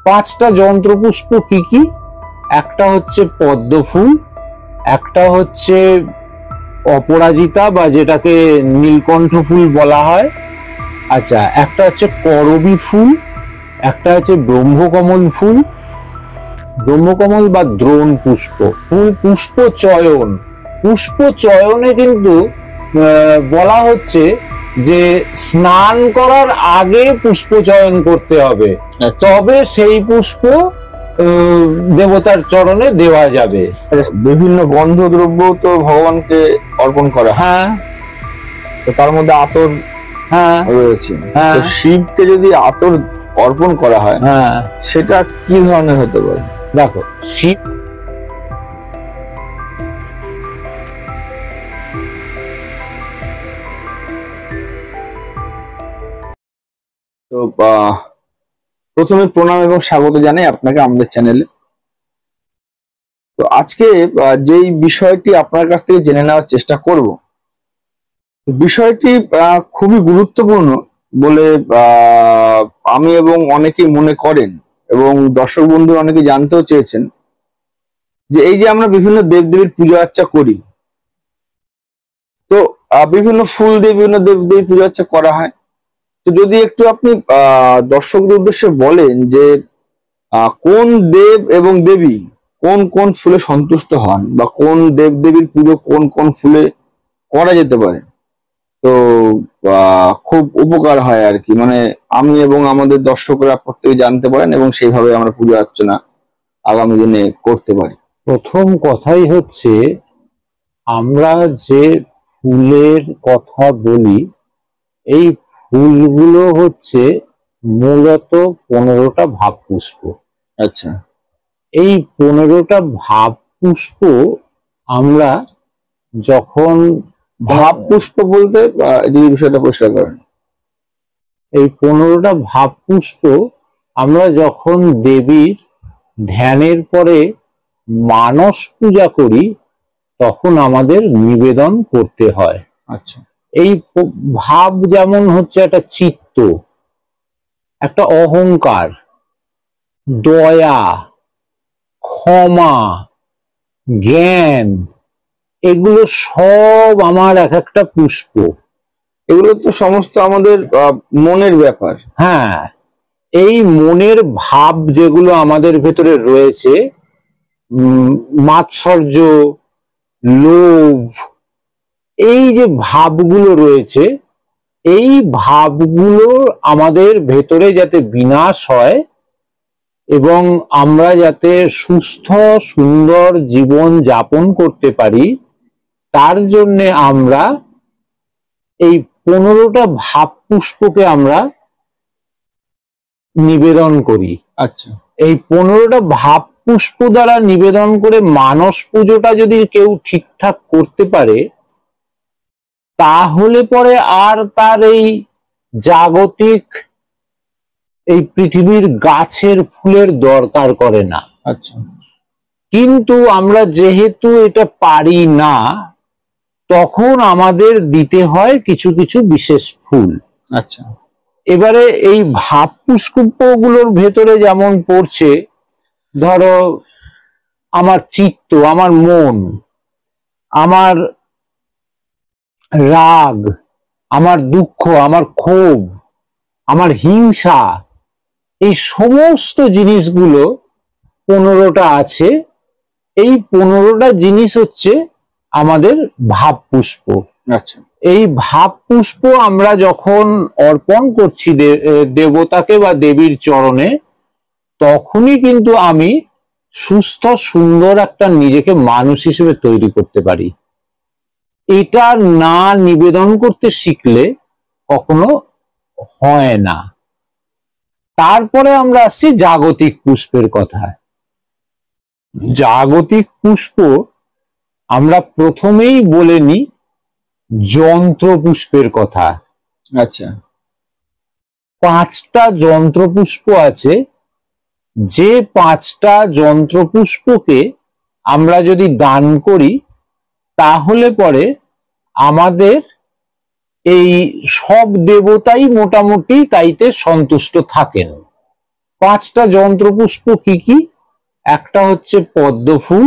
5টা যন্ত্রপুষ্প কি কি? একটা হচ্ছে পদ্ম ফুল, একটা হচ্ছে অপরাজিতা বা যেটাকে নীলকণ্ঠ ফুল বলা হয়, আচ্ছা একটা হচ্ছে করবী ফুল, একটা হচ্ছে ব্রহ্মকমল ফুল, ব্রহ্মকমল বা দ্রোণ পুষ্প ফুল। পুষ্প চয়নে কিন্তু বলা হচ্ছে যে স্নান করার আগে পুষ্প চয়ন করতে হবে, তবে সেই পুষ্প দেবতার চরণে দেওয়া যাবে। বিভিন্ন গন্ধ দ্রব্য তো ভগবানকে অর্পণ করা, হ্যাঁ, তো তার মধ্যে আতর হ্যাঁ রয়েছে। হ্যাঁ, তো শিবকে যদি আতর অর্পণ করা হয়, হ্যাঁ, সেটা কি ধরনের হতে পারে? দেখো শিব তো প্রথমে প্রণাম এবং স্বাগত জানাই আপনাকে আমাদের চ্যানেলে। তো আজকে যেই বিষয়টি আপনার কাছ থেকে জেনে নেওয়ার চেষ্টা করব, বিষয়টি খুবই গুরুত্বপূর্ণ বলে আমি এবং অনেকেই মনে করেন, এবং দর্শক বন্ধু অনেকে জানতেও চেয়েছেন, যে এই যে আমরা বিভিন্ন দেবদেবীর পুজো আর্চা করি, তো বিভিন্ন ফুল দিয়ে বিভিন্ন দেবদেবীর পুজো আর্চা করা হয়। তো যদি একটু আপনি দর্শকদের উদ্দেশ্যে বলেন যে কোন দেব এবং দেবী কোন কোন ফুলে সন্তুষ্ট হন, বা কোন দেবদেবীর পুজো কোন কোন ফুলে করা যেতে পারে, তো খুব উপকার হয় আর কি। মানে আমি এবং আমাদের দর্শকরা প্রত্যেকে জানতে পারেন, এবং সেইভাবে আমরা পুজো অর্চনা আগামী দিনে করতে পারি। প্রথম কথাই হচ্ছে, আমরা যে ফুলের কথা বলি, এই ফুলগুলো হচ্ছে মূলত 15টা ভাব পুষ্প। আচ্ছা, এই 15টা ভাব পুষ্প আমরা যখন ভাব পুষ্প বলতে যদি বিষয়টা পরিষ্কার করেন। এই 15টা ভাব পুষ্প আমরা যখন দেবীর ধ্যানের পরে মানস পূজা করি, তখন আমাদের নিবেদন করতে হয়। আচ্ছা, এই ভাব যেমন হচ্ছে একটা চিত্ত, একটা অহংকার, দয়া, ক্ষমা, জ্ঞান, এগুলো সব আমার এক একটা পুষ্প। এগুলো তো সমস্ত আমাদের মনের ব্যাপার। হ্যাঁ, এই মনের ভাব যেগুলো আমাদের ভেতরে রয়েছে, মাৎসর্য, লোভ, এই যে ভাবগুলো রয়েছে, এই ভাবগুলো আমাদের ভেতরে যাতে বিনাশ হয় এবং আমরা যাতে সুস্থ সুন্দর জীবন যাপন করতে পারি, তার জন্য আমরা এই 15টা ভাব পুষ্পকে আমরা নিবেদন করি। আচ্ছা, এই 15টা ভাব পুষ্প দ্বারা নিবেদন করে মানস পুজোটা যদি কেউ ঠিকঠাক করতে পারে, তাহলে পরে আর তার এই জাগতিক এই পৃথিবীর গাছের ফুলের দরকার করে না। আচ্ছা, কিন্তু আমরা যেহেতু এটা পারি না, তখন আমাদের দিতে হয় কিছু কিছু বিশেষ ফুল। আচ্ছা, এবারে এই ভাব পুষ্পগুলোর ভেতরে যেমন পড়ছে, ধরো আমার চিত্ত, আমার মন, আমার রাগ, আমার দুঃখ, আমার ক্ষোভ, আমার হিংসা, এই সমস্ত জিনিসগুলো 15টা আছে। এই 15টা জিনিস হচ্ছে আমাদের ভাব পুষ্প। আচ্ছা, এই ভাব পুষ্প আমরা যখন অর্পণ করছি দেবতাকে বা দেবীর চরণে, তখনই কিন্তু আমি সুস্থ সুন্দর একটা নিজেকে মানুষ হিসেবে তৈরি করতে পারি। এটা না নিবেদন করতে শিখলে কখনো হয় না। তারপরে আমরা আসছি জাগতিক পুষ্পের কথায়। জাগতিক পুষ্প আমরা প্রথমেই বলে নিই যন্ত্র পুষ্পের কথা। আচ্ছা, 5টা যন্ত্র পুষ্প আছে। যে 5টা যন্ত্র পুষ্পকে আমরা যদি দান করি, তাহলে পরে আমাদের এই সব দেবতাই মোটামুটি তাইতে সন্তুষ্ট থাকেন। 5টা যন্ত্রপুষ্প কি কি? একটা হচ্ছে পদ্ম ফুল,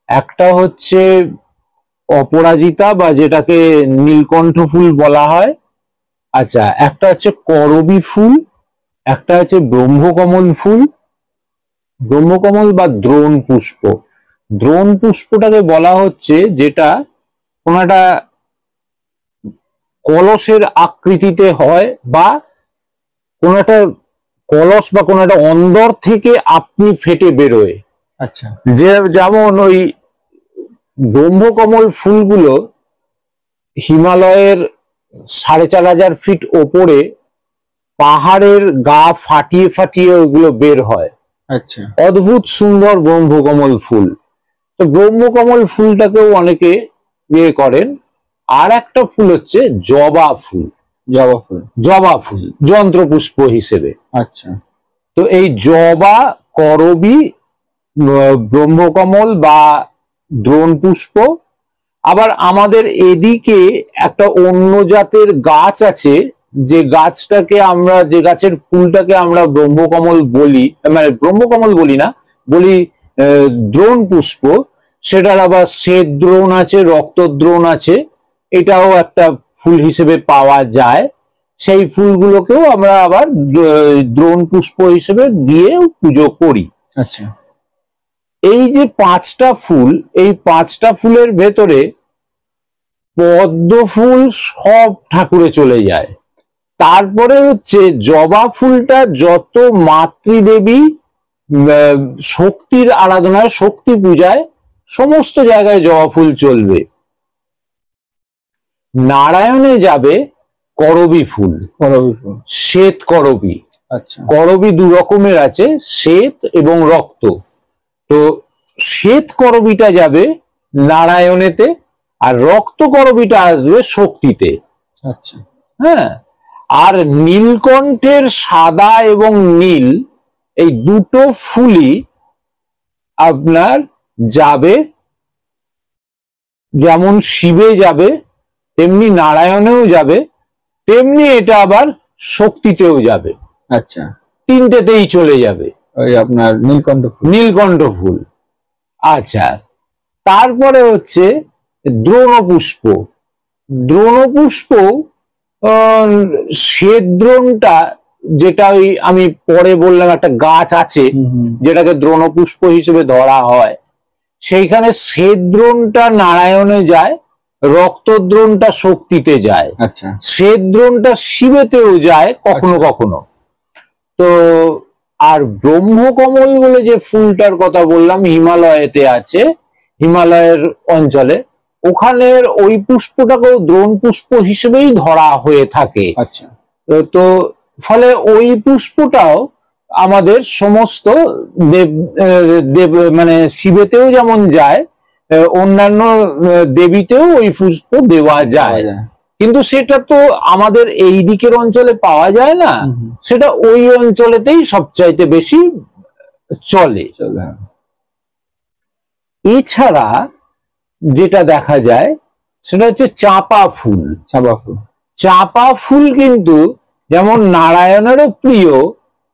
একটা হচ্ছে অপরাজিতা বা যেটাকে নীলকণ্ঠ ফুল বলা হয়, আচ্ছা একটা হচ্ছে করবী ফুল, একটা হচ্ছে ব্রহ্মকমল ফুল, ব্রহ্মকমল বা দ্রোণ পুষ্প। দ্রোণ পুষ্পটাকে বলা হচ্ছে যেটা কোন একটা কলসের আকৃতিতে হয়, বা কোন একটা কলস বা কোন একটা অন্দর থেকে আপনি ফেটে বেরোয়। আচ্ছা, যেমন ওই ব্রহ্মকমল ফুলগুলো হিমালয়ের 4500 ফিট ওপরে পাহাড়ের গা ফাটিয়ে ফাটিয়ে ওগুলো বের হয়। আচ্ছা, অদ্ভুত সুন্দর ব্রহ্মকমল ফুল। তো ব্রহ্মকমল ফুলটাকেও অনেকে ইয়ে করেন। আর একটা ফুল হচ্ছে জবা ফুল। জবা ফুল, জবা ফুল যন্ত্রপুষ্প হিসেবে। আচ্ছা, তো এই জবা, করবী, ব্রহ্মকমল বা দ্রোণ পুষ্প, আবার আমাদের এদিকে একটা অন্য জাতের গাছ আছে, যে গাছটাকে আমরা, যে গাছের ফুলটাকে আমরা ব্রহ্মকমল বলি, মানে ব্রহ্মকমল বলি না, বলি দ্রোণ পুষ্প। সেটার আবার শ্বেত দ্রোণ আছে, রক্তদ্রোণ আছে, এটাও একটা ফুল হিসেবে পাওয়া যায়। সেই ফুলগুলোকেও আমরা আবার দ্রোণ পুষ্প হিসেবে দিয়ে পুজো করি। আচ্ছা, এই যে 5টা ফুল, এই 5টা ফুলের ভেতরে পদ্ম ফুল সব ঠাকুরে চলে যায়। তারপরে হচ্ছে জবা ফুলটা যত মাতৃদেবী শক্তির আরাধনায়, শক্তি পূজায় সমস্ত জায়গায় জবা ফুল চলবে। নারায়ণে যাবে করবী ফুল, করবী ফুল, শ্বেত করবী। আচ্ছা, করবী 2 রকমের আছে, শ্বেত এবং রক্ত। তো শ্বেত করবীটা যাবে নারায়ণেতে, আর রক্ত করবীটা আসবে শক্তিতে। আচ্ছা, হ্যাঁ, আর নীলকণ্ঠের সাদা এবং নীল, এই দুটো ফুলই আপনার যাবে, যেমন শিবে যাবে তেমনি নারায়ণেও যাবে, তেমনি এটা আবার শক্তিতেও যাবে। আচ্ছা, 3টেতেই চলে যাবে ওই আপনার নীলকণ্ঠ ফুল, নীলকণ্ঠ ফুল। আচ্ছা, তারপরে হচ্ছে দ্রোণ পুষ্প। দ্রোণ পুষ্প, শ্বেত দ্রোণটা, যেটা ওই আমি পরে বললাম একটা গাছ আছে যেটাকে দ্রোণ পুষ্প হিসেবে ধরা হয়, সেইখানে শ্বেত দ্রোণটা নারায়ণে যায়, রক্তদ্রোণটা শক্তিতে যায়, আচ্ছা, শ্বেত দ্রোণটা শিবেতেও যায় কখনো কখনো। তো আর ব্রহ্মকমল বলে যে ফুলটার কথা বললাম, হিমালয়েতে আছে, হিমালয়ের অঞ্চলে, ওখানের ওই পুষ্পটাকেও দ্রোণ পুষ্প হিসেবেই ধরা হয়ে থাকে। আচ্ছা, তো ফলে ওই পুষ্পটাও আমাদের সমস্ত দেব দেব মানে শিবেতেও যেমন যায়, অন্যান্য দেবীতেও ওই পুষ্প দেওয়া যায়। কিন্তু সেটা তো আমাদের এই দিকের অঞ্চলে পাওয়া যায় না, সেটা ওই অঞ্চলেতেই সবচাইতে বেশি চলে। এছাড়া যেটা দেখা যায় সেটা হচ্ছে চাঁপা ফুল। চাঁপা ফুল, চাঁপা ফুল কিন্তু যেমন নারায়ণেরও প্রিয়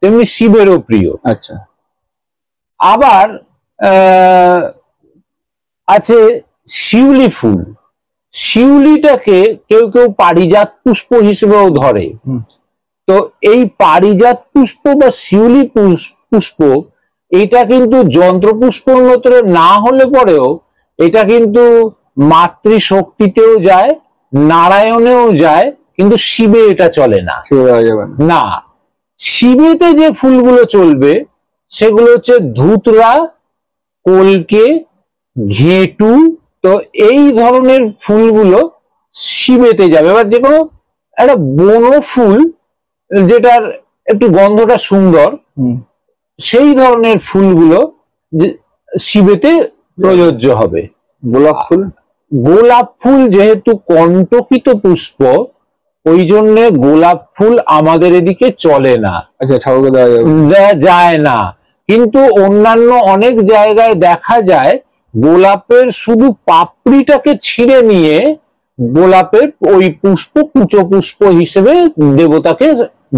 তেমনি শিবেরও প্রিয়। আচ্ছা, আবার আছে শিউলি ফুল। শিউলিটাকে কেউ কেউ পারিজাত পুষ্প হিসেবেও ধরে। তো এই পারিজাত পুষ্প বা শিউলি পুষ্প, এটা কিন্তু যন্ত্রপুষ্পর মতো না হলে পরেও এটা কিন্তু মাতৃশক্তিতেও যায়, নারায়ণেও যায়, কিন্তু শিবে এটা চলে না। না, শিবেতে যে ফুলগুলো চলবে সেগুলো হচ্ছে ধুতরা, কলকে, ঘেটু। তো এই ধরনের ফুলগুলো শিবেতে যাবে। এবার যে কোনো একটা বনো ফুল যেটার একটু গন্ধটা সুন্দর, সেই ধরনের ফুলগুলো শিবেতে প্রযোজ্য হবে। গোলাপ ফুল, গোলাপ ফুল যেহেতু কণ্টকিত পুষ্প, ওই জন্য গোলাপ ফুল আমাদের এদিকে চলে না। আচ্ছা, ঠাকুরকে দেওয়া যায় না। কিন্তু অন্যান্য অনেক জায়গায় দেখা যায় গোলাপের শুধু পাপড়িটাকে ছিঁড়ে নিয়ে গোলাপের ওই পুষ্প কুচো পুষ্প হিসেবে দেবতাকে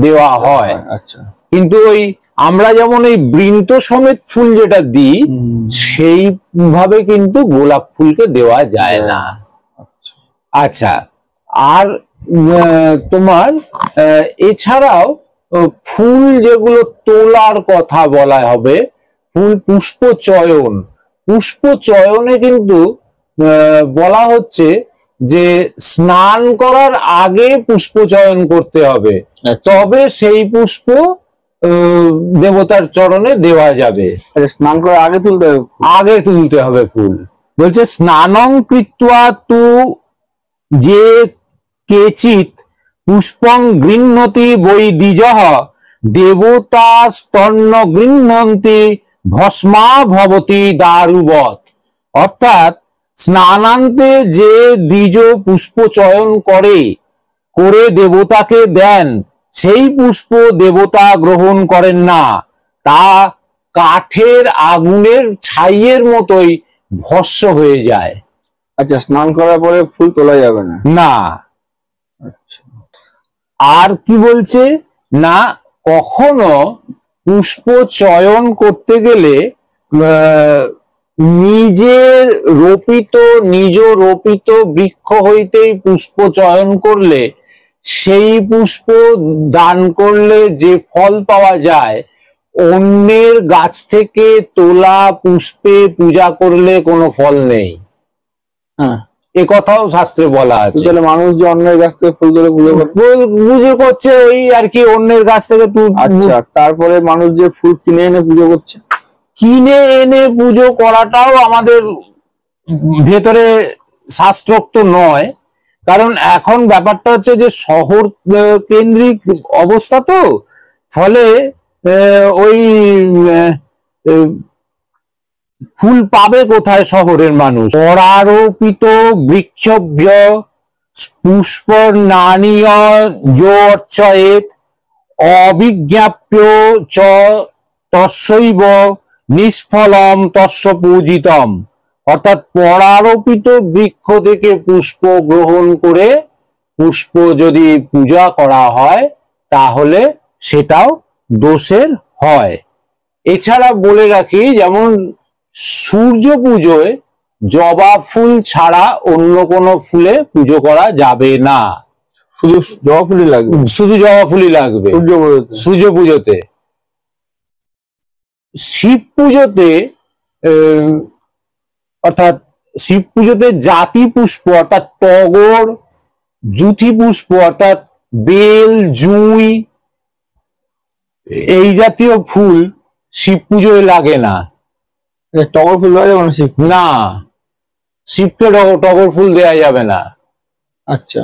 দেওয়া হয়। আচ্ছা, কিন্তু ওই আমরা যেমন এই বৃন্ত সমেত ফুল যেটা দিই সেইভাবে কিন্তু গোলাপ ফুলকে দেওয়া যায় না। আচ্ছা, আর তোমার এছাড়াও ফুল যেগুলো তোলার কথা বলা হবে, ফুল পুষ্প চয়ন, পুষ্প চয়নে কিন্তু বলা হচ্ছে যে স্নান করার আগে পুষ্প চয়ন করতে হবে, তবে সেই পুষ্প দেবতার চরণে দেওয়া যাবে। স্নান করার আগে তুলতে হবে, আগে তুলতে হবে ফুল। বলছে স্নানং কৃত্বা তু যে কেচিৎ পুষ্পং গৃহ্ণতি বৈ দ্বিজঃ দেবতা স্তন্য গৃহ্ণন্তি ভস্মা ভবতি দারুবৎ। অর্থাৎ স্নানান্তে যে দ্বিজ পুষ্প চয়ন করে দেবতাকে দেন, সেই পুষ্প দেবতা গ্রহণ করেন না, তা কাঠের আগুনের ছাইয়ের মতোই ভস্ম হয়ে যায়। আচ্ছা, স্নান করার পরে ফুল তোলা যাবে না? না। আচ্ছা, আর কি বলছে না, কখনো পুষ্প চয়ন করতে গেলে নিজ রোপিত বৃক্ষ হইতেই পুষ্প চয়ন করলে, সেই পুষ্প দান করলে যে ফল পাওয়া যায়, অন্যের গাছ থেকে তোলা পুষ্পে পূজা করলে কোনো ফল নেই। হ্যাঁ, এ কথাও শাস্ত্রে বলা আছে। তাহলে মানুষ যে অন্যের গাছ থেকে ফুল তুলে পুজো করছে, ওই আর কি অন্যের গাছ থেকে। আচ্ছা, তারপরে মানুষ যে ফুল কিনে এনে পুজো করছে, কিনে এনে পুজো করাটাও আমাদের ভেতরে শাস্ত্রোক্ত নয়, কারণ এখন ব্যাপারটা হচ্ছে যে শহর কেন্দ্রিক অবস্থা, তো ফলে ওই ফুল পাবে কোথায় শহরের মানুষ? পরারোপিত বৃক্ষভ্য পুষ্প নানীয় যোচ্ছয়েত অবিজ্ঞাপ্য চ তস্যৈব নিষ্ফলম তস্য পূজিতম। অর্থাৎ পরারোপিত বৃক্ষ থেকে পুষ্প গ্রহণ করে পুষ্প যদি পূজা করা হয় তাহলে সেটাও দোষের হয়। এছাড়া বলে রাখি, যেমন সূর্য পুজোয় জবা ফুল ছাড়া অন্য কোনো ফুলে পুজো করা যাবে না, শুধু জবা ফুলই লাগবে, শুধু জবা ফুলই লাগবে সূর্য পুজোতে। শিব পুজোতে অর্থাৎ শিব পুজোতে জাতি পুষ্প অর্থাৎ টগর, জুথি পুষ্প অর্থাৎ বেল, জুঁই, এই জাতীয় ফুল শিব পুজোয় লাগে না। টগর ফুল দেওয়া যাবে না? না, শিবকে টগর ফুল দেওয়া যাবে না। আচ্ছা,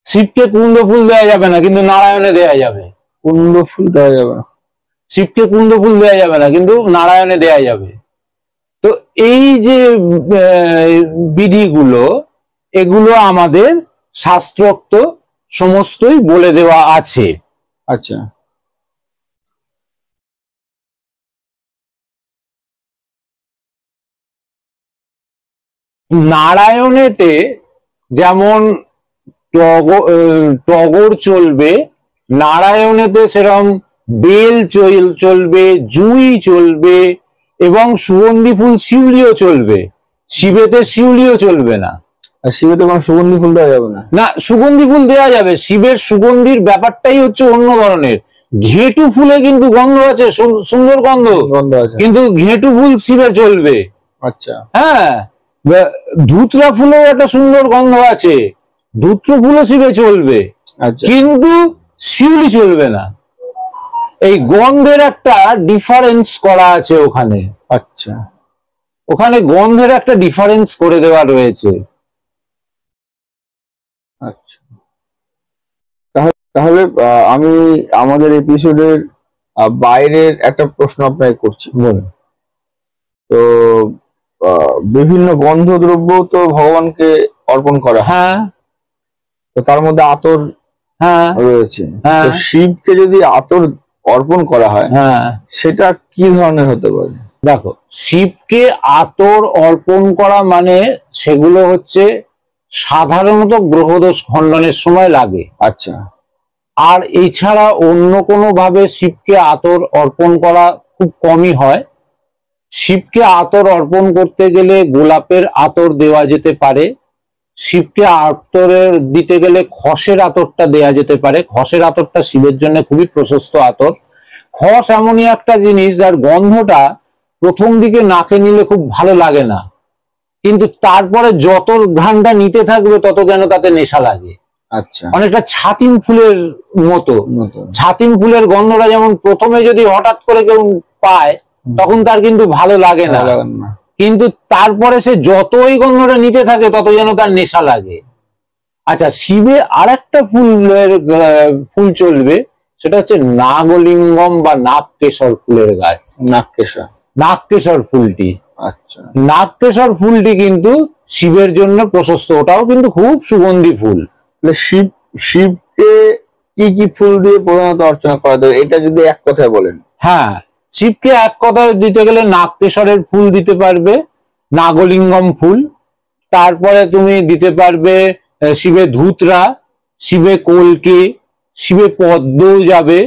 শিবকে কুন্দ ফুল দেওয়া যাবে না, কিন্তু নারায়ণে দেওয়া যাবে। কুন্দ ফুল দেওয়া যাবে না? শিবকে কুন্দ ফুল দেওয়া যাবে না, কিন্তু নারায়ণে দেওয়া যাবে। তো এই যে বিধিগুলো, এগুলো আমাদের শাস্ত্রোক্ত সমস্তই বলে দেওয়া আছে। আচ্ছা, নারায়ণেতে যেমন টগর চলবে, নারায়ণেতে সেরকম বেল চলবে, জুঁই চলবে, এবং সুগন্ধি ফুল শিউলিও চলবে। শিবেতে শিউলিও চলবে না। শিবেতে কোনো সুগন্ধি ফুল দেওয়া যাবে না? না, সুগন্ধি ফুল দেওয়া যাবে। শিবের সুগন্ধির ব্যাপারটাই হচ্ছে অন্য ধরনের। ঘেটু ফুলে কিন্তু গন্ধ আছে, সুন্দর গন্ধ আছে, কিন্তু ঘেটু ফুল শিবে চলবে। আচ্ছা, হ্যাঁ, ধুতরা ফুলেও একটা সুন্দর গন্ধ আছে, ধুত্র ফুলও শিবে চলবে। আচ্ছা, কিন্তু শিউলি চলবে না। এই গন্ধের একটা ডিফারেন্স করা আছে ওখানে। আচ্ছা, ওখানে গন্ধের একটা ডিফারেন্স করে দেওয়া রয়েছে। আচ্ছা, তাহলে আমি আমাদের এপিসোডের বাইরের একটা প্রশ্ন আপনাকে করছি। বলুন। তো বিভিন্ন গন্ধ দ্রব্য তো ভগবানকে অর্পণ করা, হ্যাঁ, তো তার মধ্যে আতর হ্যাঁ রয়েছে। হ্যাঁ, তো শিবকে যদি আতর অর্পণ করা হয়, হ্যাঁ, সেটা কি ধরনের হতে পারে? দেখো, শিবকে আতর অর্পণ করা মানে সেগুলো হচ্ছে সাধারণত গ্রহদোষ খণ্ডনের সময় লাগে। আচ্ছা, আর এছাড়া অন্য কোনো ভাবে শিবকে আতর অর্পণ করা খুব কমই হয়। শিবকে আতর অর্পণ করতে গেলে গোলাপের আতর দেওয়া যেতে পারে, শিবকে আতরের দিতে গেলে খসের আতরটা দেওয়া যেতে পারে। খসের আতরটা শিবের জন্য খুবই প্রশস্ত আতর। খস এমনই একটা জিনিস যার গন্ধটা প্রথম দিকে নাকে নিলে খুব ভালো লাগে না, কিন্তু তারপরে যত ঘ্রাণটা নিতে থাকবে তত যেন তাতে নেশা লাগে। আচ্ছা, অনেকটা ছাতিম ফুলের মতো। ছাতিম ফুলের গন্ধটা যেমন প্রথমে যদি হঠাৎ করে কেউ পায় তখন তার কিন্তু ভালো লাগে না, কিন্তু তারপরে সে যতই গন্ধটা নিতে থাকে তত যেন তার নেশা লাগে। আচ্ছা, শিবে আর একটা ফুল চলবে, সেটা হচ্ছে নাগলিঙ্গম বা নাগকেশর ফুলের গাছ। নাগকেশর ফুলটি, আচ্ছা, নাগকেশর ফুলটি কিন্তু শিবের জন্য প্রশস্ত, ওটাও কিন্তু খুব সুগন্ধি ফুল। শিবকে কি কি ফুল দিয়ে প্রধানত অর্চনা করা যায়, এটা যদি এক কথায় বলেন? হ্যাঁ, শিবকে এক কথায় দিতে গেলে নাগকেশরের ফুল দিতে পারবে, নাগলিঙ্গম ফুল, তারপরে তুমি দিতে পারবে শিবে ধূতরা, শিবে কলকে, শিবে পদ্ম যাবে,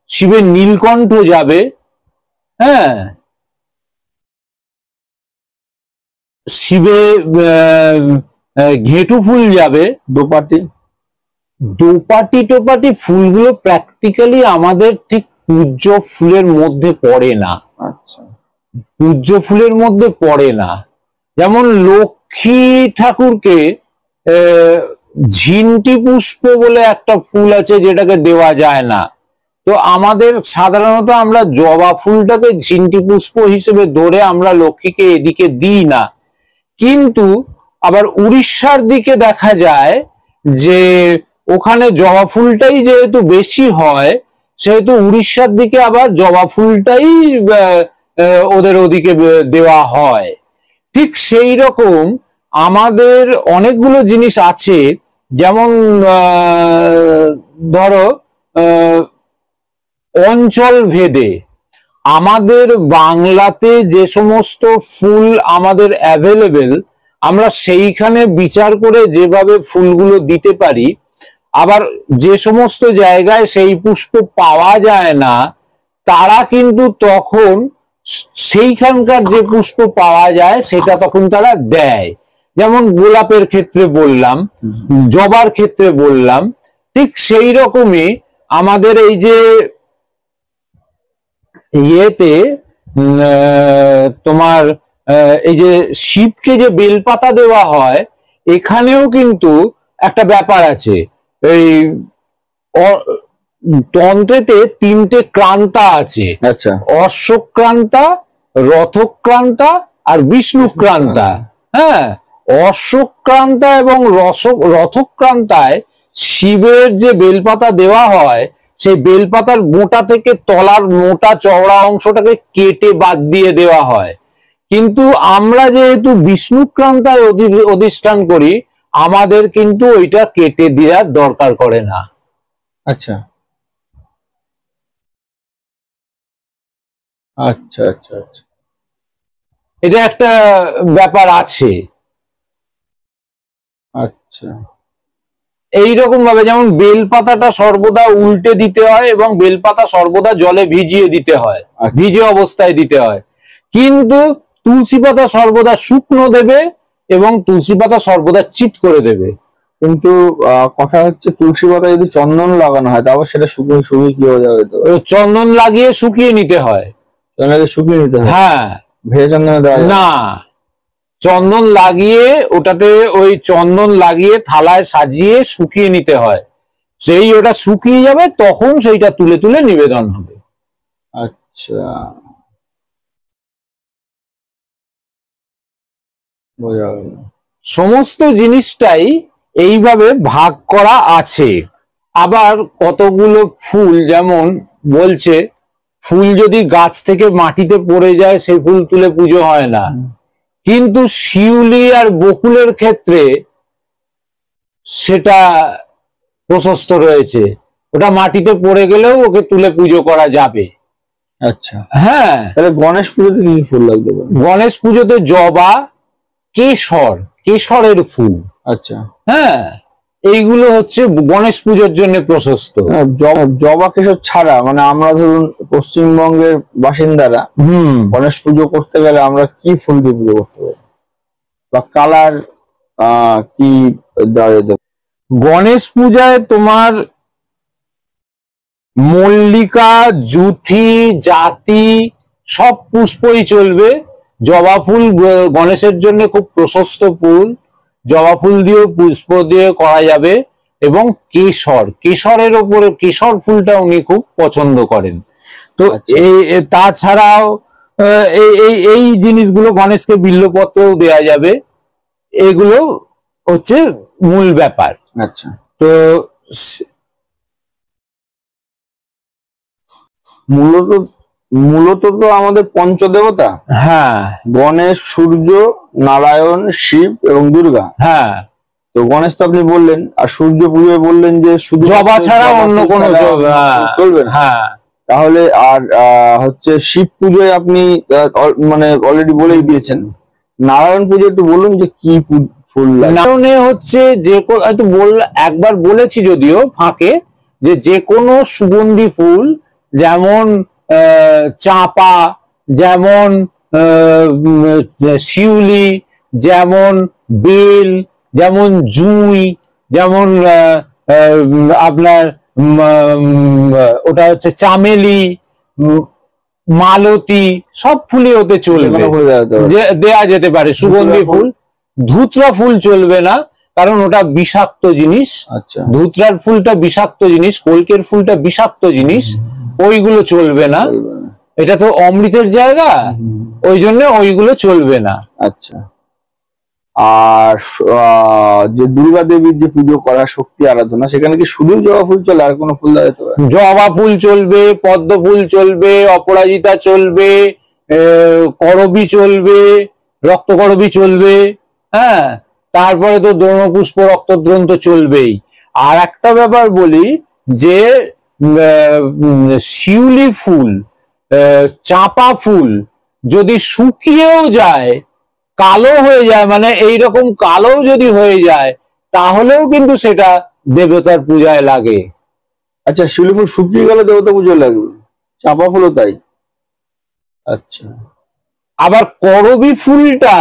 শিবে নীলকণ্ঠ যাবে। হ্যাঁ, শিবে ঘেটু ফুল যাবে, দোপাটি টোপাটি ফুলগুলো প্র্যাকটিক্যালি আমাদের ঠিক পূজ্য ফুলের মধ্যে পড়ে না। আচ্ছা, পূজ্য ফুলের মধ্যে পড়ে না। যেমন লক্ষ্মী ঠাকুরকে ঝিনটি পুষ্প বলে একটা ফুল আছে যেটাকে দেওয়া যায় না। তো আমাদের সাধারণত আমরা জবা ফুলটাকে ঝিনটি পুষ্প হিসেবে ধরে আমরা লক্ষ্মীকে এদিকে দিই না, কিন্তু আবার উড়িষ্যার দিকে দেখা যায় যে ওখানে জবা ফুলটাই যেহেতু বেশি হয়, সেহেতু উড়িষ্যার দিকে আবার জবা ফুলটাই ওদের ওদিকে দেওয়া হয়। ঠিক সেই রকম আমাদের অনেকগুলো জিনিস আছে, যেমন ধরো অঞ্চল ভেদে আমাদের বাংলাতে যে সমস্ত ফুল আমাদের অ্যাভেলেবেল, আমরা সেইখানে বিচার করে যেভাবে ফুলগুলো দিতে পারি। আবার যে সমস্ত জায়গায় সেই পুষ্প পাওয়া যায় না, তারা কিন্তু তখন সেইখানকার যে পুষ্প পাওয়া যায় সেটা তখন তারা দেয়। যেমন গোলাপের ক্ষেত্রে বললাম, জবার ক্ষেত্রে বললাম, ঠিক সেই রকমই আমাদের এই যে ইয়েতে তোমার এই যে শিবকে যে বেলপাতা দেওয়া হয়, এখানেও কিন্তু একটা ব্যাপার আছে। এই তন্ত্রেতে তিনটে ক্রান্তা আছে। আচ্ছা, অশ্বক্রান্তা, রথক্রান্তা আর বিষ্ণুক্রান্তা। হ্যাঁ, অশ্বক্রান্তা এবং রথক্রান্তায় শিবের যে বেলপাতা দেওয়া হয়, সেই বেলপাতার মোটা থেকে তলার মোটা চওড়া অংশটাকে কেটে বাদ দিয়ে দেওয়া হয়। কিন্তু আমরা যেহেতু বিষ্ণুক্রান্তায় অধিষ্ঠান করি, আমাদের কিন্তু ওইটা কেটে দেওয়ার দরকার করে না। আচ্ছা, আচ্ছা, আচ্ছা, আচ্ছা, এটা একটা ব্যাপার আছে। আচ্ছা, এইরকম ভাবে যেমন বেলপাতাটা সর্বদা উল্টে দিতে হয় এবং বেলপাতা সর্বদা জলে ভিজিয়ে দিতে হয়, ভিজে অবস্থায় দিতে হয়, কিন্তু তুলসী পাতা সর্বদা শুকনো দেবে এবং তুলসী পাতা সর্বদা চিৎ করে দেবে। কিন্তু কথা হচ্ছে তুলসী পাতা যদি চন্দন লাগানো হয় তারপর সেটা শুকিয়ে শুকিয়ে কি হয়ে যাবে? তো চন্দন লাগিয়ে শুকিয়ে নিতে হয়। শুকিয়ে নিতে হয়? হ্যাঁ, ভেজে চন্দন দেওয়া না, চন্দন লাগিয়ে ওটাতে ওই চন্দন লাগিয়ে থালায় সাজিয়ে শুকিয়ে নিতে হয়। সেই ওটা শুকিয়ে যাবে তখন সেইটা তুলে তুলে নিবেদন হবে। আচ্ছা, বোঝা গেল। সমস্ত জিনিসটাই এইভাবে ভাগ করা আছে। আবার কতগুলো ফুল, যেমন বলছে ফুল যদি গাছ থেকে মাটিতে পড়ে যায় সেই ফুল তুলে পুজো হয় না, কিন্তু শিউলি আর বকুলের ক্ষেত্রে সেটা প্রশস্ত রয়েছে, ওটা মাটিতে পড়ে গেলেও ওকে তুলে পুজো করা যাবে। আচ্ছা, হ্যাঁ, তাহলে গণেশ পুজোতে কি ফুল লাগবে? গণেশ পুজোতে জবা, কেশর, কেশরের ফুল। আচ্ছা, হ্যাঁ, এইগুলো হচ্ছে গণেশ পুজোর জন্য প্রশস্ত। জবা কেশর ছাড়া মানে আমরা ধরুন পশ্চিমবঙ্গের বাসিন্দারা গণেশ পুজো করতে গেলে আমরা কি ফুল দিয়ে পুজো করতে পারি বা কালার কি দেওয়া যেতে পারে? গণেশ পূজায় তোমার মল্লিকা, জুথি, জাতি সব পুষ্পই চলবে। জবা ফুল গণেশের জন্য খুব প্রশস্ত ফুল, জবা ফুল দিয়েও পুষ্প দিয়ে করা যাবে। এবং কেশরের ওপরে কেশর ফুলটা উনি খুব পছন্দ করেন। তো এই তাছাড়াও এই জিনিসগুলো গণেশকে বিল্লপত্র দেওয়া যাবে, এগুলো হচ্ছে মূল ব্যাপার। আচ্ছা, তো মূলত তো আমাদের পঞ্চদেবতা, হ্যাঁ, গণেশ, সূর্য, নারায়ণ, শিব এবং দুর্গা। হ্যাঁ, তো গণেশ তো আপনি বললেন, আর সূর্য পুজোয় বললেন যে শুধু জবা ছাড়া অন্য কোনো চলবে না। হ্যাঁ, তাহলে আর হচ্ছে শিব পুজোয় আপনি মানে অলরেডি বলেই দিয়েছেন। নারায়ণ পুজো একটু বলুন যে কি ফুল লাগে? নারায়ণে হচ্ছে যে একটু একবার বলেছি যদিও ফাঁকে, যে কোনো সুগন্ধি ফুল, যেমন চাঁপা, যেমন শিউলি, যেমন বেল, যেমন জুঁই, যেমন আপনার ওটা হচ্ছে চামেলি, মালতী, সব ফুলই ওতে চলবে, দেয়া যেতে পারে। সুগন্ধি ফুল, ধুতরা ফুল চলবে না, কারণ ওটা বিষাক্ত জিনিস। আচ্ছা, ধুতরার ফুলটা বিষাক্ত জিনিস, কলকের ফুলটা বিষাক্ত জিনিস, ওইগুলো চলবে না। এটা তো অমৃতের জায়গা, ওই জন্য ওইগুলো চলবে না। আচ্ছা, আর যে দুর্গা দেবীর যে পুজো করা, শক্তি আরাধনা, সেখানে কি শুধু জবা ফুল চলে, আর কোনো ফুল দেওয়া যেতে পারে? জবা ফুল চলবে, পদ্ম ফুল চলবে, অপরাজিতা চলবে, করবী চলবে, রক্তকরবী চলবে, হ্যাঁ, তারপরে তো দ্রোণপুষ্প, রক্তদ্রন্ত চলবেই। আর একটা ব্যাপার বলি, যে শিউলি ফুল, চাঁপা ফুল যদি শুকিয়েও যায়, কালো হয়ে যায়, মানে এইরকম কালো যদি হয়ে যায়, তাহলেও কিন্তু সেটা দেবতার পূজায় লাগে। আচ্ছা, শিউলি ফুল শুকিয়ে গেলে দেবতা পুজো লাগবে, চাঁপা ফুলও তাই? আচ্ছা, আবার করবী ফুলটা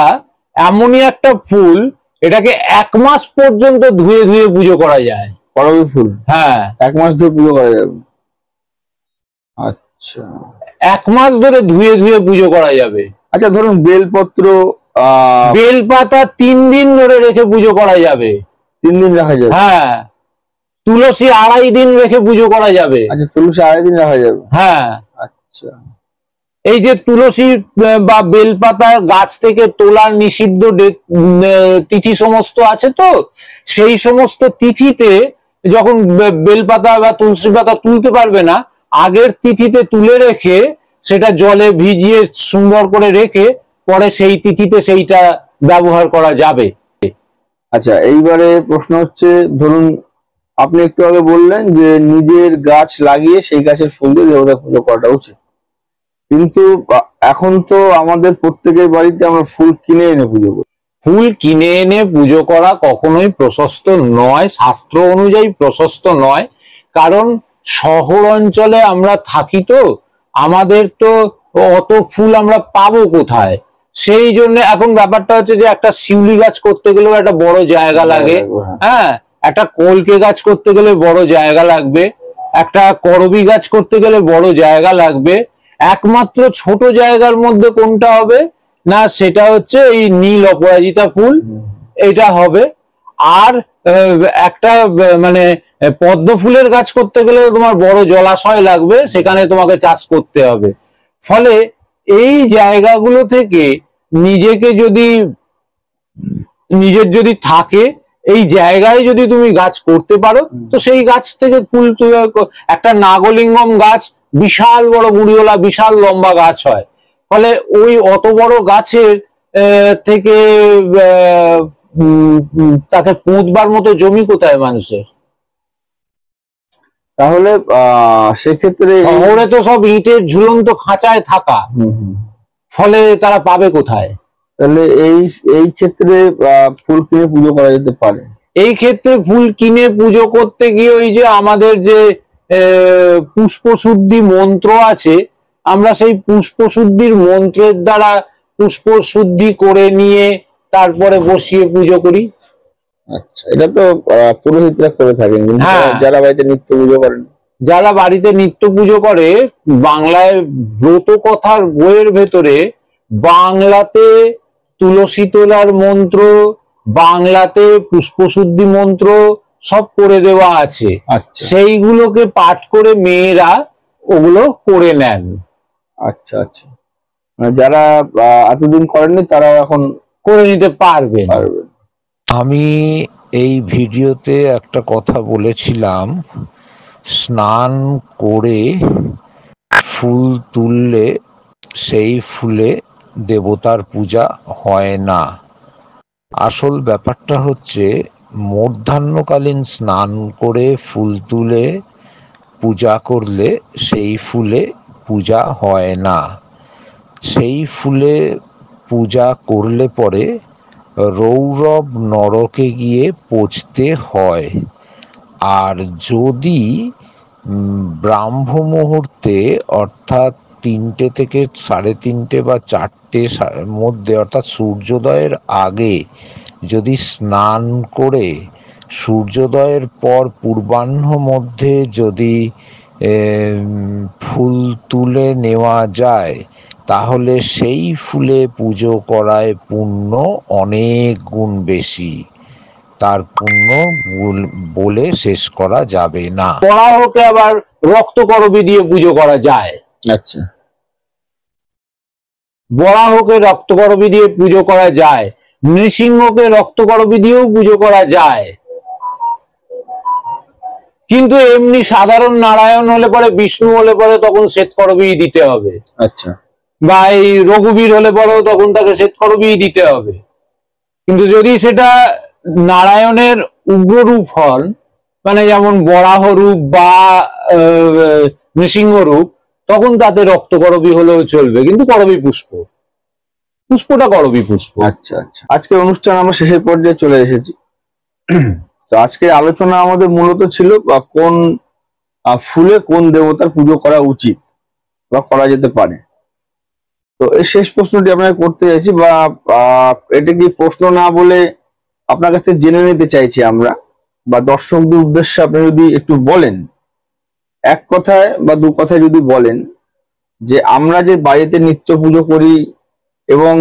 এমনই একটা ফুল, এটাকে 1 মাস পর্যন্ত ধুয়ে ধুয়ে পুজো করা যায়। করবী ফুল, হ্যাঁ, 1 মাস ধরে পুজো করা যাবে। আচ্ছা, 1 মাস ধরে ধুয়ে ধুয়ে পুজো করা যাবে। আচ্ছা, ধরুন বেলপত্র, বেলপাতা 3 দিন ধরে রেখে পুজো করা যাবে। 3 দিন রাখা যাবে? হ্যাঁ, তুলসী 2.5 দিন রেখে পুজো করা যাবে। আচ্ছা, তুলসী 2.5 দিন রাখা যাবে? হ্যাঁ। আচ্ছা, এই যে তুলসী বা বেলপাতা গাছ থেকে তোলার নিষিদ্ধ তিথি সমস্ত আছে, তো সেই সমস্ত তিথিতে যখন বেলপাতা বা তুলসী পাতা তুলতে পারবে না, আগের তিথিতে তুলে রেখে সেটা জলে ভিজিয়ে সুন্দর করে রেখে পরে সেই তিথিতে সেইটা ব্যবহার করা যাবে। আচ্ছা, এইবারে প্রশ্ন হচ্ছে, ধরুন আপনি একটু আগে বললেন যে নিজের গাছ লাগিয়ে সেই গাছের ফুল দিয়ে দেবতা পুজো করাটা উচিত, কিন্তু এখন তো আমাদের প্রত্যেকের বাড়িতে আমরা ফুল কিনে এনে পুজো করি। ফুল কিনে এনে পুজো করা কখনোই প্রশস্ত নয়, শাস্ত্র অনুযায়ী প্রশস্ত নয়। কারণ শহর অঞ্চলে আমরা থাকি, তো আমাদের তো অত ফুল আমরা পাবো কোথায়? সেই জন্য এখন ব্যাপারটা হচ্ছে যে একটা শিউলি গাছ করতে গেলেও একটা বড় জায়গা লাগে, হ্যাঁ, একটা কলকে গাছ করতে গেলে বড় জায়গা লাগবে, একটা করবী গাছ করতে গেলে বড় জায়গা লাগবে। একমাত্র ছোট জায়গার মধ্যে কোনটা হবে না, সেটা হচ্ছে এই নীল অপরাজিতা ফুল, এটা হবে। আর একটা মানে পদ্ম ফুলের গাছ করতে গেলে তোমার বড় জলাশয় লাগবে, সেখানে তোমাকে চাষ করতে হবে। ফলে এই জায়গাগুলো থেকে নিজের যদি থাকে, এই জায়গায় যদি তুমি গাছ করতে পারো, তো সেই গাছ থেকে ফুল, একটা নাগলিঙ্গম গাছ বিশাল বড় গুড়িওয়ালা বিশাল লম্বা গাছ হয়। ফলে ওই অত বড় গাছের থেকে তাকে পুঁতবার মতো জমি কোথায় মানুষের? তাহলে সেক্ষেত্রে শহরে তো সব ইটের ঝুলন্ত খাঁচায় থাকা, ফলে তারা পাবে কোথায়? তাহলে এই ক্ষেত্রে ফুল কিনে পুজো করা যেতে পারে। এই ক্ষেত্রে ফুল কিনে পুজো করতে গিয়ে ওই যে আমাদের যে পুষ্প শুদ্ধি মন্ত্র আছে, আমরা সেই পুষ্প শুদ্ধির মন্ত্রের দ্বারা পুষ্প শুদ্ধি করে নিয়ে তারপরে বসিয়ে পুজো করি। আচ্ছা, এটা তো পুরোহিতরা করে থাকেন, কিন্তু যারা বাড়িতে নিত্য পুজো করেন, যারা বাড়িতে নিত্য পুজো করে, বাংলায় ব্রত কথার বইয়ের ভেতরে বাংলাতে তুলসী তোলার মন্ত্র, বাংলাতে পুষ্পশুদ্ধি মন্ত্র সব করে দেওয়া আছে। সেইগুলোকে পাঠ করে মেয়েরা ওগুলো করে নেন। আচ্ছা আচ্ছা, যারা এতদিন করেননি তারা এখন করে নিতে পারবে। আমি এই ভিডিওতে একটা কথা বলেছিলাম, স্নান করে ফুল তুললে সেই ফুলে দেবতার পূজা হয় না। আসল ব্যাপারটা হচ্ছে মধ্যাহ্নকালীন স্নান করে ফুল তুলে পূজা করলে সেই ফুলে পূজা হয় না। সেই ফুলে পূজা করলে পরে রৌরব নরকে গিয়ে পচতে হয়। আর যদি ব্রাহ্ম মুহূর্তে অর্থাৎ 3টে থেকে 3:30 বা 4টের মধ্যে অর্থাৎ সূর্যোদয়ের আগে যদি স্নান করে সূর্যোদয়ের পর পূর্বাহ্ন মধ্যে যদি ফুল তুলে নেওয়া যায়, তাহলে সেই ফুলে পুজো করায় পুণ্য অনেক গুণ বেশি। তার পুণ্য বলে শেষ করা যাবে না। বরাহকে আবার রক্তকরবী দিয়ে পুজো করা যায়। আচ্ছা, বরাহকে রক্তকরবী দিয়ে পুজো করা যায়, নৃসিংহকে রক্তকরবী দিয়েও পুজো করা যায়। কিন্তু এমনি সাধারণ নারায়ণ হলে পরে, বিষ্ণু হলে পরে তখন শ্বেতকরবী দিতে হবে। আচ্ছা, বা এই রঘুবীর হলে পরেও তখন তাকে শ্বেতকরবী দিতে হবে। কিন্তু যদি সেটা নারায়ণের উগ্র রূপ হন, মানে যেমন বরাহ রূপ বা নৃসিংহ রূপ, তখন তাতে রক্তকরবী হলেও চলবে, কিন্তু করবী পুষ্পটা করবী পুষ্প। আচ্ছা আচ্ছা, আজকের অনুষ্ঠান আমরা শেষের পর্যায়ে চলে এসেছি। তো আজকের আলোচনা আমাদের মূলত ছিল কোন ফুলে কোন দেবতার পুজো করা উচিত বা করা যেতে পারে। তো এই শেষ প্রশ্নটি আপনাকে করতে চাইছি, বা এটা কি প্রশ্ন না বলে আপনার কাছ থেকে জেনে নিতে চাইছি আমরা, বা দর্শকদের উদ্দেশ্যে আপনি যদি একটু বলেন, এক কথায় বা দু কথায় যদি বলেন, যে আমরা যে বাড়িতে নিত্য পুজো করি এবং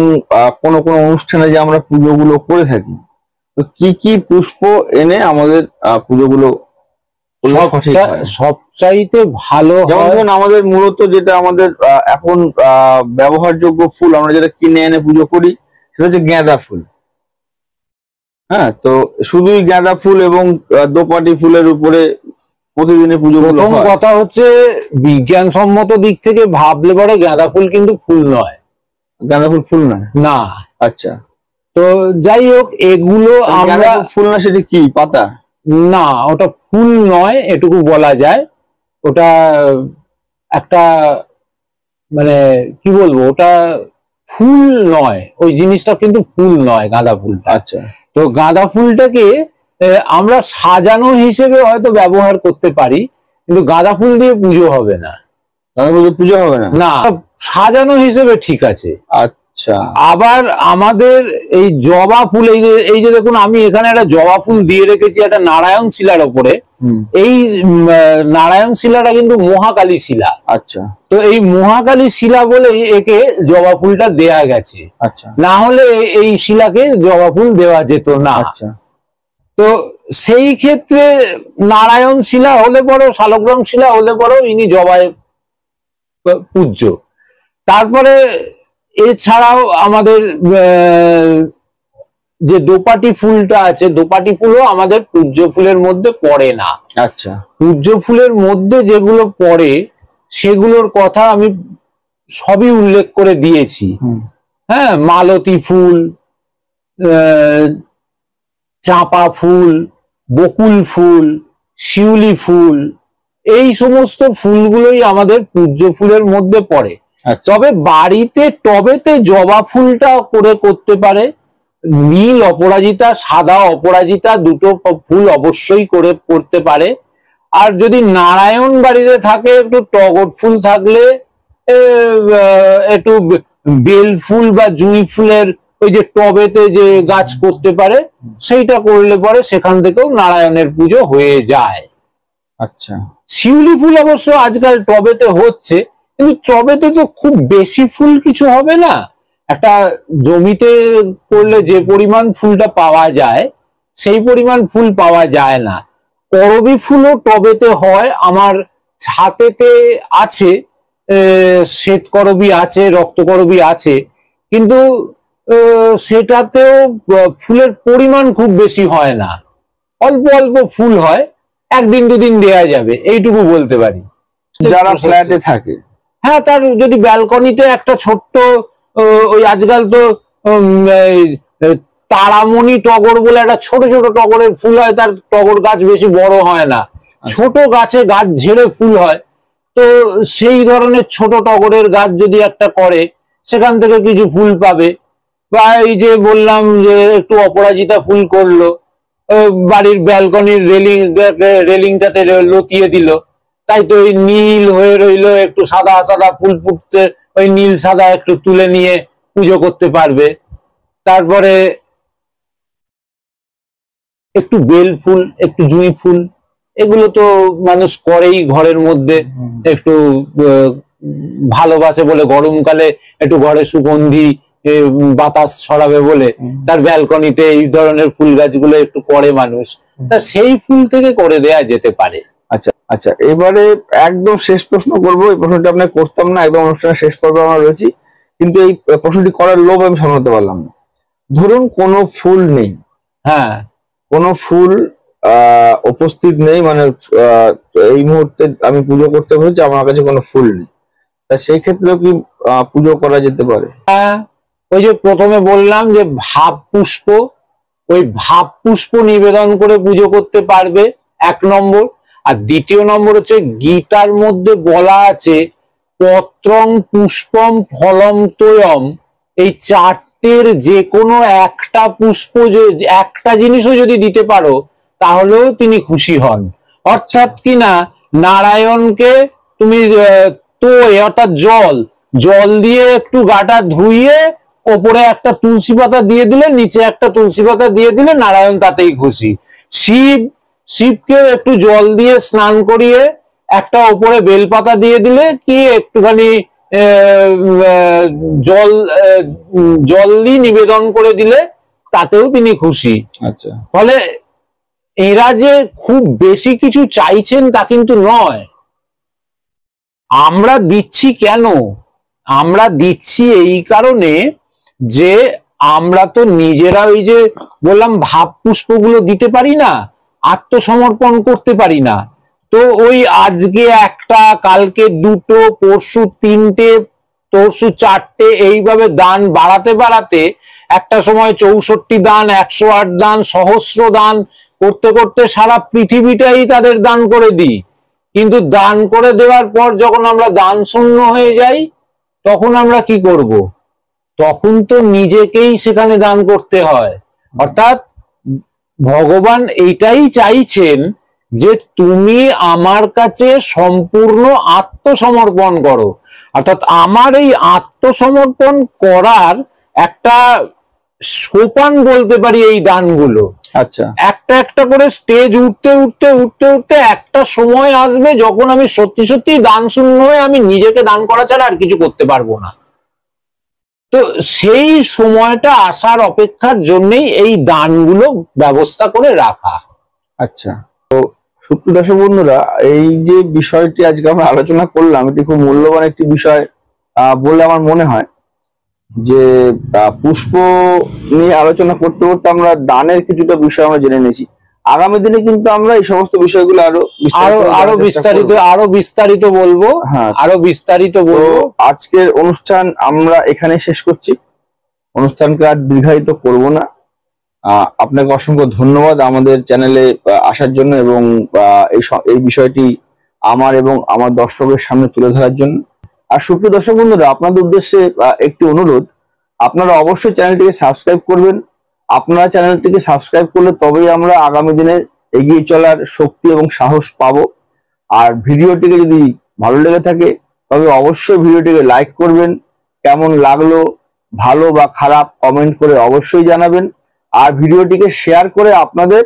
কোনো কোনো অনুষ্ঠানে যে আমরা পুজোগুলো করে থাকি, তো কি কি পুষ্প এনে আমাদের পুজোগুলো সবচাইতে ভালো হয়? যেমন আমাদের মূলত যেটা আমাদের এখন ব্যবহারযোগ্য ফুল আমরা যেটা কিনে এনে পুজো করি, সেটা হচ্ছে গাঁদা ফুল। হ্যাঁ, তো শুধুই গাঁদা ফুল এবং দোপাটি ফুলের উপরে প্রতিদিনের পুজো। প্রথম কথা হচ্ছে, বিজ্ঞানসম্মত দিক থেকে ভাবলে পরে গাঁদা ফুল কিন্তু ফুল নয়। গাঁদা ফুল ফুল নয়? না। আচ্ছা, তো যাই হোক, এগুলো আমরা ফুল না, সেটা কি পাতা? না, ওটা ফুল নয়, এটুকু বলা যায়। ওটা একটা, মানে কি বলবো, ওটা ফুল নয়, ওই জিনিসটা কিন্তু ফুল নয় গাঁদা ফুলটা। আচ্ছা, তো গাঁদা ফুলটাকে আমরা সাজানো হিসেবে হয়তো ব্যবহার করতে পারি, কিন্তু গাঁদা ফুল দিয়ে পুজো হবে না। গাঁদা ফুল দিয়ে পুজো হবে না? না, সাজানো হিসেবে ঠিক আছে। আচ্ছা, আবার আমাদের এই জবা ফুল, এই যে দেখুন, আমি এখানে একটা জবা ফুল দিয়ে রেখেছি একটা নারায়ণ শিলার ওপরে। এই নারায়ণ শিলাটা কিন্তু মহাকালী শিলা। আচ্ছা, তো এই মহাকালী শিলা বলে একে জবা ফুলটা দেয়া গেছে। আচ্ছা, না হলে এই শিলাকে জবা ফুল দেওয়া যেত না। আচ্ছা, তো সেই ক্ষেত্রে নারায়ণ শিলা হলে পরেও, শালগ্রাম শিলা হলে পরেও ইনি জবায় পূজ্য। তারপরে এছাড়াও আমাদের যে দোপাটি ফুলটা আছে, দোপাটি ফুলও আমাদের পূজ্য ফুলের মধ্যে পড়ে না। আচ্ছা, পূজ্য ফুলের মধ্যে যেগুলো পড়ে সেগুলোর কথা আমি সবই উল্লেখ করে দিয়েছি। হ্যাঁ, মালতী ফুল, চাঁপা ফুল, বকুল ফুল, শিউলি ফুল, এই সমস্ত ফুলগুলোই আমাদের পূজ্য ফুলের মধ্যে পড়ে। তবে বাড়িতে টবেতে জবা ফুলটা করে করতে পারে, নীল অপরাজিতা, সাদা অপরাজিতা দুটো ফুল অবশ্যই করতে পারে। আর যদি নারায়ণ বাড়িতে থাকে একটু টগর ফুল থাকলে একটু বেল ফুল বা জুঁই ফুলের ওই যে টবেতে যে গাছ করতে পারে সেইটা করলে পরে সেখান থেকেও নারায়ণের পুজো হয়ে যায়। আচ্ছা, শিউলি ফুল অবশ্য আজকাল টবেতে হচ্ছে, কিন্তু টবেতে তো খুব বেশি ফুল কিছু হবে না। একটা জমিতে করলে যে পরিমাণ ফুলটা পাওয়া যায় সেই পরিমাণ ফুল পাওয়া যায় না। করবী ফুলও টবেতে হয়, আমার ছাতেতে আছে, শ্বেত করবী আছে, রক্ত করবী আছে, কিন্তু সেটাতেও ফুলের পরিমাণ খুব বেশি হয় না, অল্প অল্প ফুল হয়, একদিন দুদিন দেয়া যাবে এইটুকু বলতে পারি। যারা ফ্ল্যাটে থাকে, হ্যাঁ, তার যদি ব্যালকনিতে একটা ছোট্ট ওই আজকাল তো তারামণি টগর বলে একটা ছোট ছোট টগরের ফুল হয়, তার টগর গাছ বেশি বড় হয় না, ছোট গাছে গাছ ঝেড়ে ফুল হয়, তো সেই ধরনের ছোট টগরের গাছ যদি একটা করে সেখান থেকে কিছু ফুল পাবে। বা এই যে বললাম যে একটু অপরাজিতা ফুল করলো, বাড়ির ব্যালকনির রেলিংটাতে লতিয়ে দিল, তাই তো ওই নীল হয়ে রইলো, একটু সাদা সাদা ফুল ফুটতে ওই নীল সাদা একটু তুলে নিয়ে পুজো করতে পারবে। তারপরে একটু বেল ফুল, একটু জুঁই ফুল, এগুলো তো মানুষ করেই ঘরের মধ্যে, একটু ভালোবাসে বলে, গরমকালে একটু ঘরে সুগন্ধি বাতাস ছড়াবে বলে তার ব্যালকনিতে এই ধরনের ফুল গাছগুলো একটু করে মানুষ, তা সেই ফুল থেকে করে দেয়া যেতে পারে। আচ্ছা আচ্ছা, এবারে একদম শেষ প্রশ্ন করবো। এই প্রশ্নটি আপনাকে করতাম না, একদম অনুষ্ঠানের শেষ পর্বে আমরা রয়েছি, কিন্তু এই প্রশ্নটি করার লোভ আমি সামলাতে পারলাম না। ধরুন কোনো ফুল নেই, হ্যাঁ, কোনো ফুল উপস্থিত নেই, মানে এই মুহূর্তে আমি পুজো করতে বলছি, আমার কাছে কোনো ফুল নেই, তা সেই ক্ষেত্রেও কি পুজো করা যেতে পারে? হ্যাঁ, ওই যে প্রথমে বললাম যে ভাব পুষ্প, ওই ভাব পুষ্প নিবেদন করে পুজো করতে পারবে, 1 নম্বর। আর 2 নম্বর হচ্ছে গীতার মধ্যে বলা আছে পত্রং পুষ্পম ফলম তোয়ম, এই 4টের যে কোনো একটা পুষ্প, একটা জিনিসও যদি দিতে পারো তাহলেও তিনি খুশি হন। অর্থাৎ কিনা নারায়ণকে তুমি অর্থাৎ জল দিয়ে একটু গাটা ধুইয়ে ওপরে একটা তুলসী পাতা দিয়ে দিলে, নিচে একটা তুলসী পাতা দিয়ে দিলে নারায়ণ তাতেই খুশি। শিবকে একটু জল দিয়ে স্নান করিয়ে একটা ওপরে বেলপাতা দিয়ে দিলে, কি একটুখানি জল দিয়ে নিবেদন করে দিলে তাতেও তিনি খুশি। আচ্ছা, ফলে এরা যে খুব বেশি কিছু চাইছেন তা কিন্তু নয়। আমরা দিচ্ছি কেন? আমরা দিচ্ছি এই কারণে যে আমরা তো নিজেরা ওই যে বললাম ভাব পুষ্পগুলো দিতে পারি না, আত্মসমর্পণ করতে পারি না। তো ওই আজকে একটা, কালকে 2টো, পরশু 3টে, তরশু 4টে, এইভাবে দান বাড়াতে বাড়াতে একটা সময় 64 দান, 108 দান, সহস্র দান করতে করতে সারা পৃথিবীটাই তাদের দান করে দিই। কিন্তু দান করে দেওয়ার পর যখন আমরা দান শূন্য হয়ে যাই তখন আমরা কি করব? তখন তো নিজেকেই সেখানে দান করতে হয়। অর্থাৎ ভগবান এইটাই চাইছেন যে তুমি আমার কাছে সম্পূর্ণ আত্মসমর্পণ করো। অর্থাৎ আমার এই আত্মসমর্পণ করার একটা সোপান বলতে পারি এই দানগুলো। আচ্ছা, একটা একটা করে স্টেজ উঠতে উঠতে উঠতে উঠতে একটা সময় আসবে যখন আমি সত্যি সত্যি দান শূন্য হয়ে আমি নিজেকে দান করা ছাড়া আর কিছু করতে পারবো না। তো সেই সময়টা আসার অপেক্ষার জন্যই এই দানগুলো ব্যবস্থা করে রাখা। আচ্ছা, তো সুপ্রিয় দর্শক বন্ধুরা, এই যে বিষয়টি আজকে আমরা আলোচনা করলাম, এটি খুব মূল্যবান একটি বিষয় বলে আমার মনে হয়। যে পুষ্প নিয়ে আলোচনা করতে করতে আমরা দানের কিছুটা বিষয় আমরা জেনে নিয়েছি। আগামী দিনে কিন্তু আমরা এই সমস্ত বিষয়গুলো আরো বিস্তারিত বলবো। হ্যাঁ, আরো বিস্তারিত বলবো। আজকের অনুষ্ঠান আমরা এখানে শেষ করছি, অনুষ্ঠানকে আর দীর্ঘায়িত করব না। আপনাকে অসংখ্য ধন্যবাদ আমাদের চ্যানেলে আসার জন্য এবং এই বিষয়টি আমার এবং আমার দর্শকের সামনে তুলে ধরার জন্য। আর সুপ্রিয় দর্শক বন্ধুরা, আপনাদের উদ্দেশ্যে একটি অনুরোধ, আপনারা অবশ্যই চ্যানেলটিকে সাবস্ক্রাইব করবেন আপনারা চ্যানেলটিকে সাবস্ক্রাইব করলে তবেই আমরা আগামী দিনে এগিয়ে চলার শক্তি এবং সাহস পাবো। আর ভিডিওটিকে যদি ভালো লেগে থাকে তবে অবশ্যই ভিডিওটিকে লাইক করবেন, কেমন লাগলো ভালো বা খারাপ কমেন্ট করে অবশ্যই জানাবেন। আর ভিডিওটিকে শেয়ার করে আপনাদের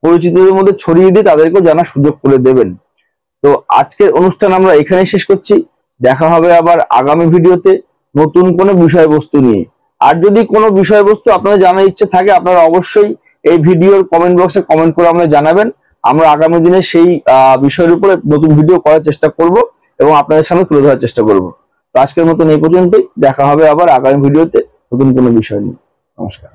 পরিচিতদের মধ্যে ছড়িয়ে দিয়ে তাদেরকেও জানার সুযোগ করে দেবেন। তো আজকের অনুষ্ঠান আমরা এখানেই শেষ করছি। দেখা হবে আবার আগামী ভিডিওতে নতুন কোনো বিষয়বস্তু নিয়ে। আর যদি কোনো বিষয়বস্তু আপনাদের জানার ইচ্ছে থাকে আপনারা অবশ্যই এই ভিডিওর কমেন্ট বক্সে কমেন্ট করে আমাদের জানাবেন। আমরা আগামী দিনে সেই বিষয়ের উপরে নতুন ভিডিও করার চেষ্টা করব এবং আপনাদের সামনে তুলে ধরার চেষ্টা করব। তো আজকের মতন এই পর্যন্তই, দেখা হবে আবার আগামী ভিডিওতে নতুন কোনো বিষয় নিয়ে। নমস্কার।